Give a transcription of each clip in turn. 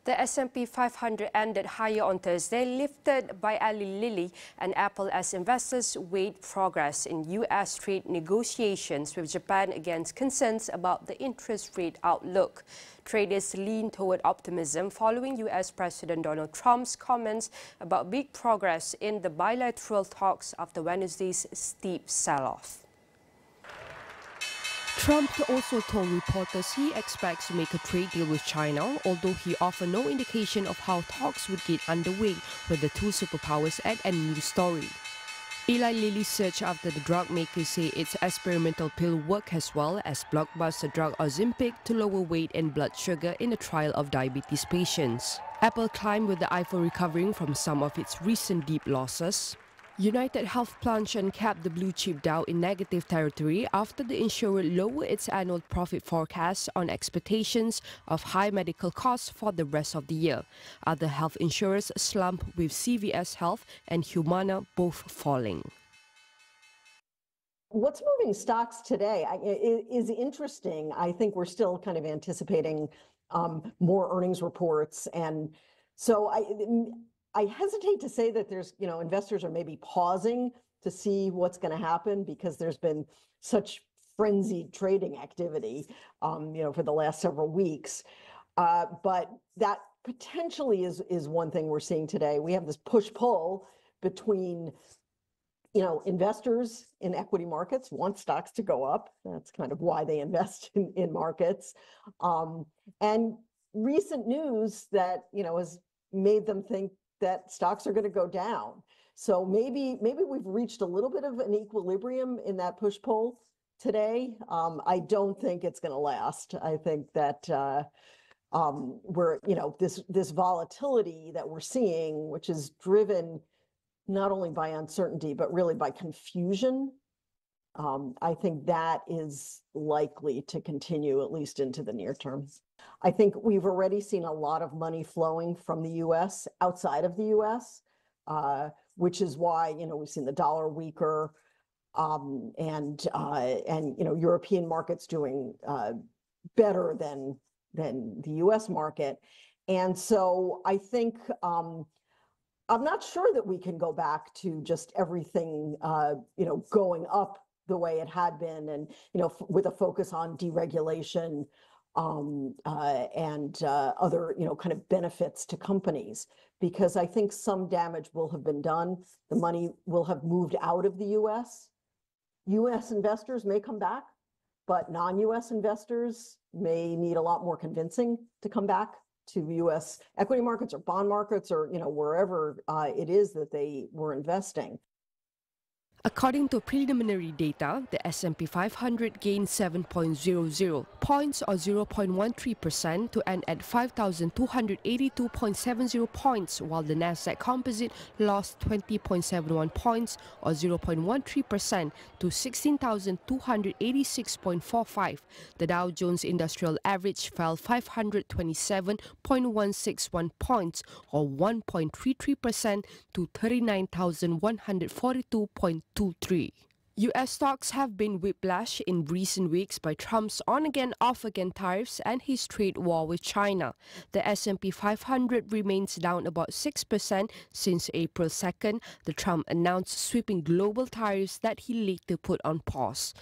The S&P 500 ended higher on Thursday, lifted by Eli Lilly and Apple as investors weighed progress in U.S. trade negotiations with Japan against concerns about the interest rate outlook. Traders lean toward optimism following U.S. President Donald Trump's comments about big progress in the bilateral talks after Wednesday's steep sell-off. Trump also told reporters he expects to make a trade deal with China, although he offered no indication of how talks would get underway when the two superpowers add a new story. Eli Lilly's search after the drug makers say its experimental pill worked as well as blockbuster drug Ozempic to lower weight and blood sugar in a trial of diabetes patients. Apple climbed with the iPhone recovering from some of its recent deep losses. United Health plunged and capped the blue chip Dow in negative territory after the insurer lowered its annual profit forecast on expectations of high medical costs for the rest of the year. Other health insurers slumped with CVS Health and Humana both falling. What's moving stocks today is interesting. I think we're still kind of anticipating more earnings reports, and so I hesitate to say that there's, investors are maybe pausing to see what's going to happen because there's been such frenzied trading activity, for the last several weeks. But that potentially is one thing we're seeing today. We have this push-pull between, investors in equity markets want stocks to go up. That's kind of why they invest in markets. And recent news that, has made them think that stocks are going to go down. So maybe we've reached a little bit of an equilibrium in that push-pull today. I don't think it's going to last. I think that we're, this volatility that we're seeing, which is driven not only by uncertainty, but really by confusion, I think that is likely to continue at least into the near term. I think we've already seen a lot of money flowing from the U.S. outside of the U.S., which is why, we've seen the dollar weaker and European markets doing better than the U.S. market. And so I think I'm not sure that we can go back to just everything, going up the way it had been and, with a focus on deregulation and other, kind of benefits to companies, because I think some damage will have been done. The money will have moved out of the U.S. U.S. investors may come back, but non-U.S. investors may need a lot more convincing to come back to U.S. equity markets or bond markets or, wherever it is that they were investing. According to preliminary data, the S&P 500 gained 7.00 points or 0.13% to end at 5,282.70 points, while the Nasdaq Composite lost 20.71 points or 0.13% to 16,286.45. The Dow Jones Industrial Average fell 527.161 points or 1.33% to 39,142.23. U.S. stocks have been whiplashed in recent weeks by Trump's on-again, off-again tariffs and his trade war with China. The S&P 500 remains down about 6% since April 2nd. The Trump announced sweeping global tariffs that he later put on pause.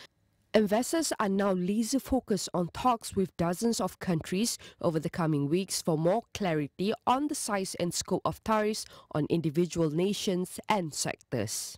Investors are now laser-focused on talks with dozens of countries over the coming weeks for more clarity on the size and scope of tariffs on individual nations and sectors.